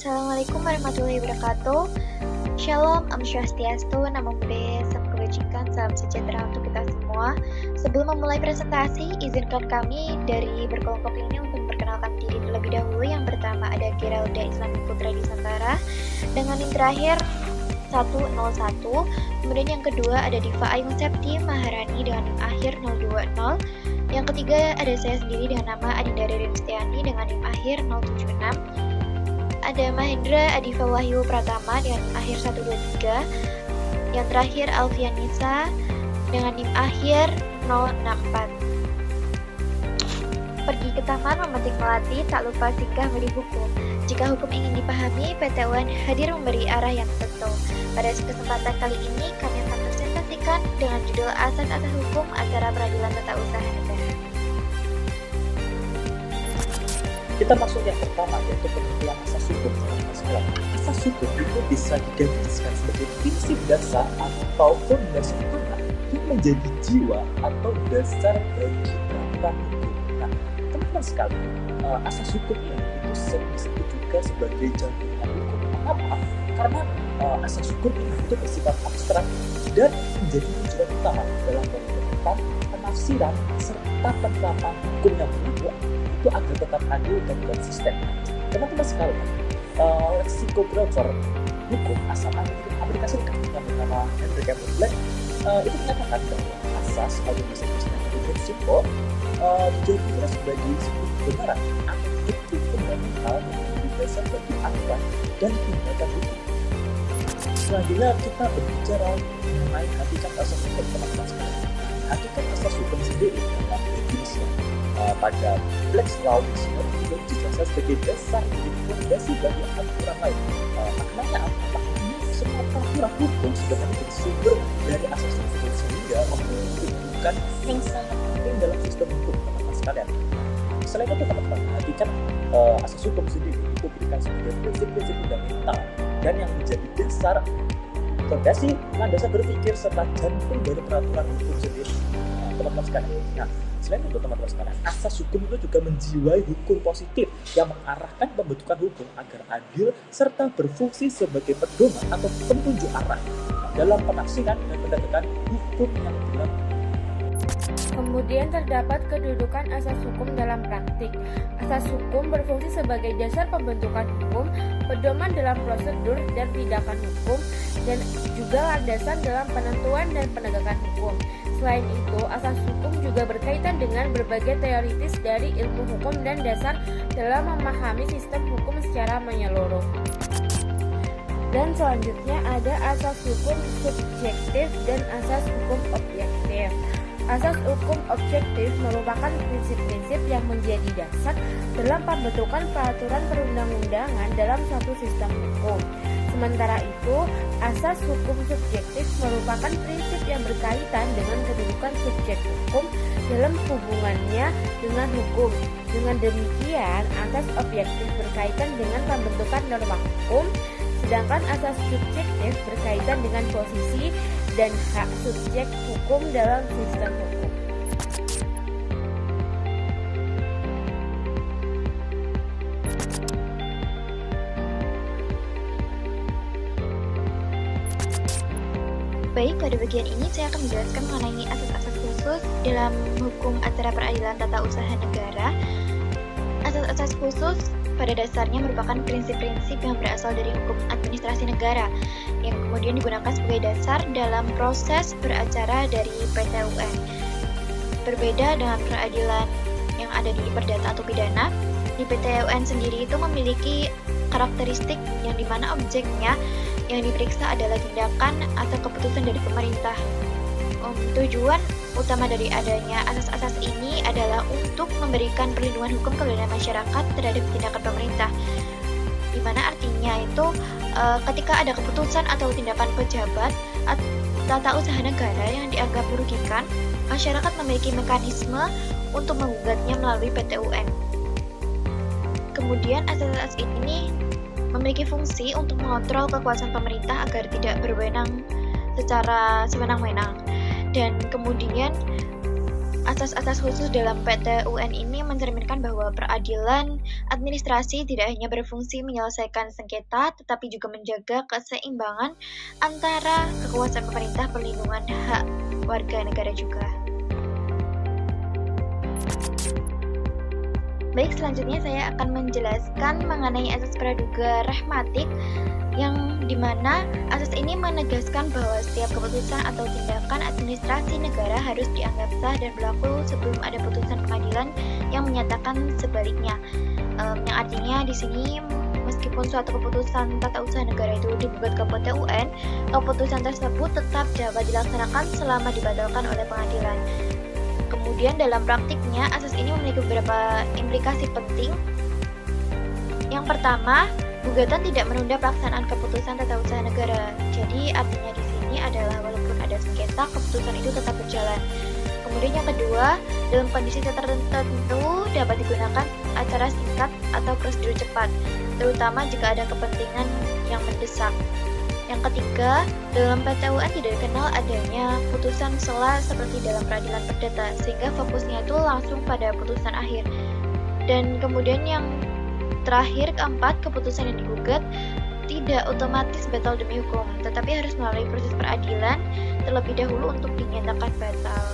Assalamualaikum warahmatullahi wabarakatuh. Shalom, Om Swastiastu, Namo Buddhaya, Salam Kebajikan, Salam Sejahtera untuk kita semua. Sebelum memulai presentasi, izinkan kami dari berkelompok ini untuk memperkenalkan diri terlebih dahulu. Yang pertama ada Geralda Islami Putra Disantara dengan yang terakhir 101. Kemudian yang kedua ada Diva Ayu Septi Maharani dengan yang akhir 020. Yang ketiga ada saya sendiri dengan nama Adinda Ririn Setiani dengan NIM akhir 076. Ada Mahendra Adifa Wahyu Pratama dengan akhir 123. Yang terakhir Alfian Nisa dengan NIM akhir 064. Pergi ke taman memetik melati, tak lupa singgah beli buku. Jika hukum ingin dipahami, PT UN hadir memberi arah yang tentu. Pada kesempatan kali ini kami akan presentasikan dengan judul Asas-asas Hukum Acara Peradilan Tata Usaha Negara. Kita masuk yang pertama, yaitu penentuan asas hukum. Asas hukum itu bisa didefinisikan sebagai prinsip dasar atau fondasi utama yang menjadi jiwa atau dasar bagi peraturan hukum. Nah, teman-teman sekalian, asas hukum ini itu sering disebut juga sebagai jantungnya hukum. Kenapa? Karena asas hukum ini itu bersifat abstrak dan menjadi tujuan utama dalam penerapan, penafsiran, serta penerapan hukum yang berlaku itu agar tetap adil dan konsisten. Teman-teman sekalian, leksikografer hukum asal Amerika Serikat yang bernama Henry Cabot Black itu menyatakan bahwa asas atau bahasa Inggrisnya prinsipal dijadikan sebagai sebuah kebenaran atau bukti fundamental yang menjadi dasar bagi aturan dan tindakan hukum. Selanjutnya kita berbicara mengenai hakikat asas hukum, teman-teman sekalian. Hakikat asas hukum sendiri dalam definisi pada Black's Law Dictionary itu dijelaskan sebagai dasar dan fondasi bagi aturan lain. Maknanya apa? Semua peraturan hukum sebenarnya bersumber dari asas hukum sehingga memiliki kedudukan yang sangat penting dalam sistem hukum, teman-teman sekalian. Selain itu, teman-teman, hakikat asas hukum sendiri itu diberikan sebagai prinsip-prinsip fundamental dan yang menjadi dasar fondasi landasan berpikir serta jantung dari peraturan hukum sendiri, teman-teman sekalian. Nah, selain itu, teman-teman sekalian, asas hukum itu juga menjiwai hukum positif yang mengarahkan pembentukan hukum agar adil serta berfungsi sebagai pedoman atau petunjuk arah dalam penafsiran dan penegakan hukum yang berlaku. Kemudian terdapat kedudukan asas hukum dalam praktik. Asas hukum berfungsi sebagai dasar pembentukan hukum, pedoman dalam prosedur dan tindakan hukum, dan juga landasan dalam penentuan dan penegakan hukum. Selain itu, asas hukum juga berkaitan dengan berbagai teoritis dari ilmu hukum dan dasar dalam memahami sistem hukum secara menyeluruh. Dan selanjutnya ada asas hukum subjektif dan asas hukum objektif. Asas hukum objektif merupakan prinsip-prinsip yang menjadi dasar dalam pembentukan peraturan perundang-undangan dalam suatu sistem hukum. Sementara itu, asas hukum subjektif merupakan prinsip yang berkaitan dengan kedudukan subjek hukum dalam hubungannya dengan hukum. Dengan demikian, asas objektif berkaitan dengan pembentukan norma hukum, sedangkan asas subjektif berkaitan dengan posisi dan hak subjek hukum dalam sistem hukum. Baik, pada bagian ini saya akan menjelaskan mengenai asas-asas khusus dalam hukum acara peradilan tata usaha negara. Asas-asas khusus pada dasarnya merupakan prinsip-prinsip yang berasal dari hukum administrasi negara yang kemudian digunakan sebagai dasar dalam proses beracara dari PT UN. Berbeda dengan peradilan yang ada di perdata atau pidana, di PT UN sendiri itu memiliki karakteristik yang dimana objeknya yang diperiksa adalah tindakan atau keputusan dari pemerintah. Tujuan utama dari adanya asas-asas ini adalah untuk memberikan perlindungan hukum kepada masyarakat terhadap tindakan pemerintah, di mana artinya itu ketika ada keputusan atau tindakan pejabat tata usaha negara yang dianggap merugikan, masyarakat memiliki mekanisme untuk menggugatnya melalui PT UN. Kemudian asas-asas ini memiliki fungsi untuk mengontrol kekuasaan pemerintah agar tidak berwenang secara sewenang-wenang. Dan kemudian Asas-asas khusus dalam PT UN ini mencerminkan bahwa peradilan administrasi tidak hanya berfungsi menyelesaikan sengketa, tetapi juga menjaga keseimbangan antara kekuasaan pemerintah, perlindungan hak warga negara juga. Baik, selanjutnya saya akan menjelaskan mengenai asas praduga rehmatik, yang dimana asas ini menegaskan bahwa setiap keputusan atau tindakan administrasi negara harus dianggap sah dan berlaku sebelum ada putusan pengadilan yang menyatakan sebaliknya. Yang artinya di sini meskipun suatu keputusan tata usaha negara itu digugat ke PT UN, keputusan tersebut tetap dapat dilaksanakan selama dibatalkan oleh pengadilan. Kemudian dalam praktiknya asas ini memiliki beberapa implikasi penting. Yang pertama, gugatan tidak menunda pelaksanaan keputusan tata usaha negara. Jadi artinya di sini adalah walaupun ada sengketa, keputusan itu tetap berjalan. Kemudian yang kedua, dalam kondisi tertentu dapat digunakan acara singkat atau prosedur cepat, terutama jika ada kepentingan yang mendesak. Yang ketiga, dalam PT UN tidak dikenal adanya putusan sela seperti dalam peradilan perdata, sehingga fokusnya itu langsung pada putusan akhir. Dan kemudian yang terakhir, keempat, keputusan yang digugat tidak otomatis batal demi hukum, tetapi harus melalui proses peradilan terlebih dahulu untuk dinyatakan batal.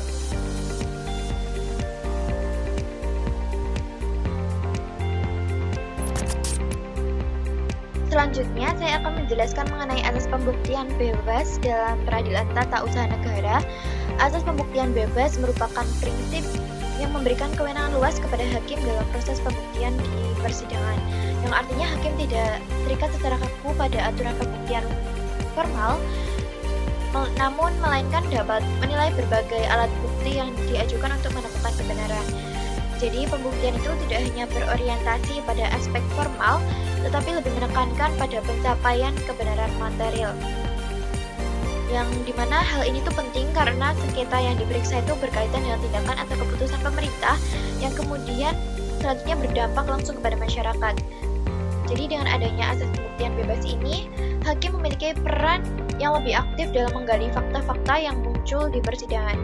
Selanjutnya, saya akan menjelaskan mengenai asas pembuktian bebas dalam peradilan tata usaha negara. Asas pembuktian bebas merupakan prinsip yang memberikan kewenangan luas kepada hakim dalam proses pembuktian di persidangan, yang artinya hakim tidak terikat secara kaku pada aturan pembuktian formal, namun melainkan dapat menilai berbagai alat bukti yang diajukan untuk menemukan kebenaran. Jadi pembuktian itu tidak hanya berorientasi pada aspek formal, tetapi lebih menekankan pada pencapaian kebenaran material. Yang dimana hal ini tuh penting karena sengketa yang diperiksa itu berkaitan dengan tindakan atau keputusan pemerintah yang kemudian selanjutnya berdampak langsung kepada masyarakat. Jadi dengan adanya asas pembuktian bebas ini, hakim memiliki peran yang lebih aktif dalam menggali fakta-fakta yang muncul di persidangan,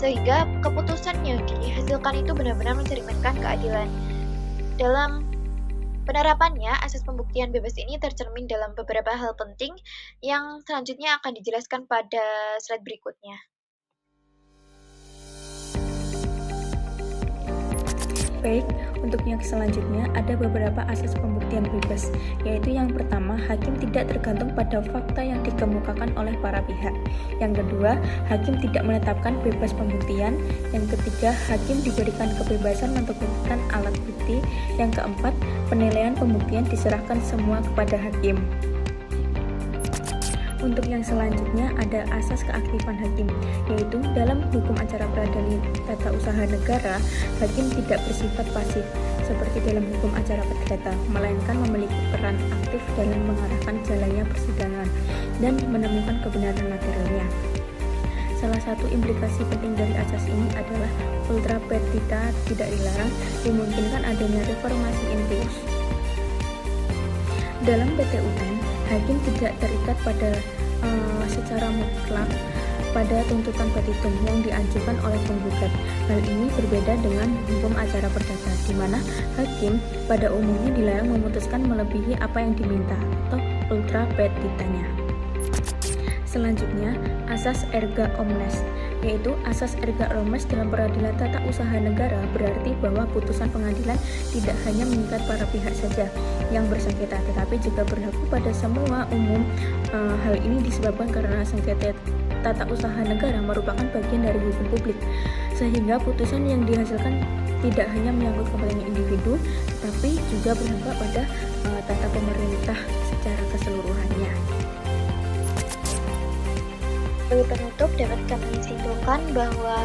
sehingga keputusan yang dihasilkan itu benar-benar mencerminkan keadilan. Dalam penerapannya, asas pembuktian bebas ini tercermin dalam beberapa hal penting yang selanjutnya akan dijelaskan pada slide berikutnya. Baik, untuk yang selanjutnya ada beberapa asas pembuktian bebas, yaitu yang pertama, hakim tidak tergantung pada fakta yang dikemukakan oleh para pihak. Yang kedua, hakim tidak menetapkan bebas pembuktian. Yang ketiga, hakim diberikan kebebasan menentukan alat bukti. Yang keempat, penilaian pembuktian diserahkan semua kepada hakim. Untuk yang selanjutnya ada asas keaktifan hakim, yaitu dalam hukum acara peradilan tata usaha negara, hakim tidak bersifat pasif seperti dalam hukum acara perdata, melainkan memiliki peran aktif dalam mengarahkan jalannya persidangan dan menemukan kebenaran materialnya. Salah satu implikasi penting dari asas ini adalah ultra petita tidak dilarang, dimungkinkan adanya reformasi infus. Dalam PT UN, hakim tidak terikat pada secara mutlak pada tuntutan petitum yang diajukan oleh penggugat. Hal ini berbeda dengan hukum acara perdata, di mana hakim pada umumnya dilarang memutuskan melebihi apa yang diminta atau ultra petitanya. Selanjutnya, asas erga omnes, yaitu asas erga omnes dalam peradilan tata usaha negara berarti bahwa putusan pengadilan tidak hanya mengikat para pihak saja yang bersengketa, tetapi juga berlaku pada semua umum. Hal ini disebabkan karena sengketa tata usaha negara merupakan bagian dari hukum publik, sehingga putusan yang dihasilkan tidak hanya menyangkut kepentingan individu, tetapi juga berdampak pada tata pemerintah secara keseluruhannya. Sebagai penutup, dapat kami simpulkan bahwa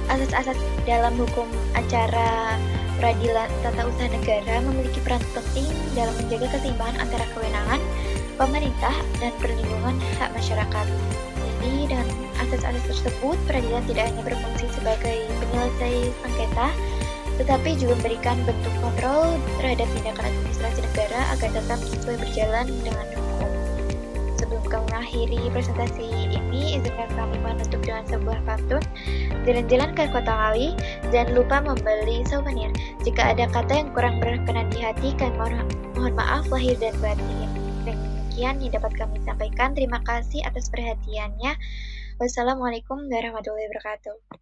asas-asas dalam hukum acara peradilan tata usaha negara memiliki peran penting dalam menjaga keseimbangan antara kewenangan pemerintah dan perlindungan hak masyarakat. Jadi dengan asas-asas tersebut, peradilan tidak hanya berfungsi sebagai penyelesai sengketa, tetapi juga memberikan bentuk kontrol terhadap tindakan administrasi negara agar tetap sesuai berjalan dengan hukum. sebelum kami mengakhiri presentasi ini, izinkan kami menutup dengan sebuah pantun. Jalan-jalan ke kota Ngawi, jangan lupa membeli souvenir. Jika ada kata yang kurang berkenan di hati, kami mohon maaf lahir dan batin. Demikian yang dapat kami sampaikan. Terima kasih atas perhatiannya. Wassalamualaikum warahmatullahi wabarakatuh.